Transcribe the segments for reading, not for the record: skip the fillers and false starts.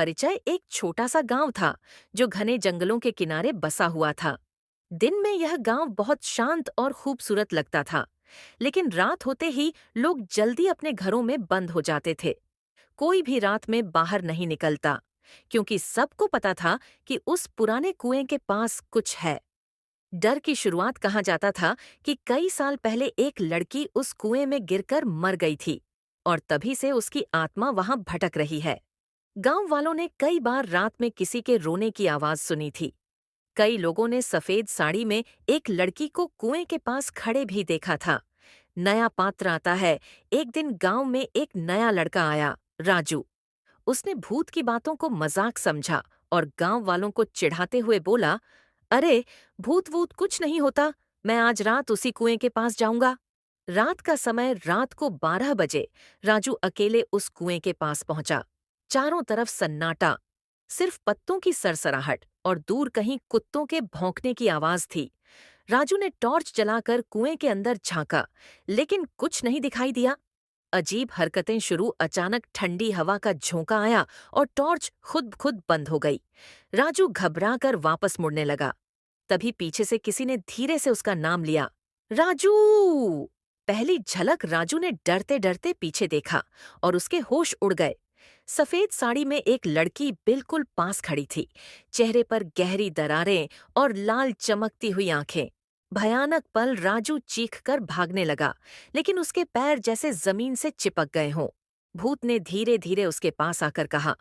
परिचय एक छोटा सा गांव था जो घने जंगलों के किनारे बसा हुआ था। दिन में यह गांव बहुत शांत और खूबसूरत लगता था, लेकिन रात होते ही लोग जल्दी अपने घरों में बंद हो जाते थे। कोई भी रात में बाहर नहीं निकलता, क्योंकि सबको पता था कि उस पुराने कुएं के पास कुछ है। डर की शुरुआत कहा जाता था कि कई साल पहले एक लड़की उस कुएं में गिरकर मर गई थी और तभी से उसकी आत्मा वहां भटक रही है। गांव वालों ने कई बार रात में किसी के रोने की आवाज सुनी थी। कई लोगों ने सफेद साड़ी में एक लड़की को कुएं के पास खड़े भी देखा था। नया पात्र आता है। एक दिन गांव में एक नया लड़का आया, राजू। उसने भूत की बातों को मजाक समझा और गांव वालों को चिढ़ाते हुए बोला, अरे, भूत वूत कुछ नहीं होता, मैं आज रात उसी कुएं के पास जाऊंगा। रात का समय, रात को 12 बजे राजू अकेले उस कुएं के पास पहुंचा। चारों तरफ सन्नाटा, सिर्फ पत्तों की सरसराहट और दूर कहीं कुत्तों के भौंकने की आवाज थी। राजू ने टॉर्च जलाकर कुएं के अंदर झांका, लेकिन कुछ नहीं दिखाई दिया। अजीब हरकतें शुरू। अचानक ठंडी हवा का झोंका आया और टॉर्च खुद खुद बंद हो गई। राजू घबराकर वापस मुड़ने लगा। तभी पीछे से किसी ने धीरे से उसका नाम लिया, राजू। पहली झलक राजू ने डरते डरते पीछे देखा और उसके होश उड़ गए। सफेद साड़ी में एक लड़की बिल्कुल पास खड़ी थी, चेहरे पर गहरी दरारें और लाल चमकती हुई आंखें। भयानक पल। राजू चीखकर भागने लगा, लेकिन उसके पैर जैसे जमीन से चिपक गए हों। भूत ने धीरे धीरे उसके पास आकर कहा,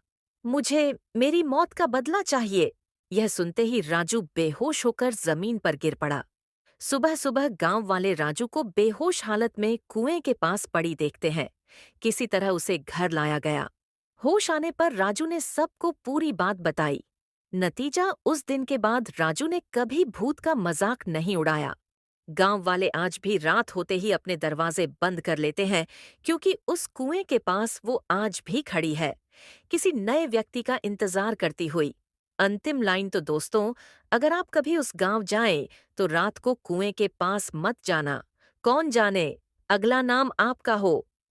मुझे मेरी मौत का बदला चाहिए। यह सुनते ही राजू बेहोश होकर जमीन पर गिर पड़ा। सुबह सुबह गांव वाले राजू को बेहोश हालत में कुएं के पास पड़ी देखते हैं। किसी तरह उसे घर लाया गया। होश आने पर राजू ने सबको पूरी बात बताई। नतीजा, उस दिन के बाद राजू ने कभी भूत का मजाक नहीं उड़ाया। गांव वाले आज भी रात होते ही अपने दरवाजे बंद कर लेते हैं, क्योंकि उस कुएं के पास वो आज भी खड़ी है, किसी नए व्यक्ति का इंतजार करती हुई। अंतिम लाइन तो दोस्तों, अगर आप कभी उस गांव जाएं तो रात को कुएं के पास मत जाना। कौन जाने, अगला नाम आपका हो।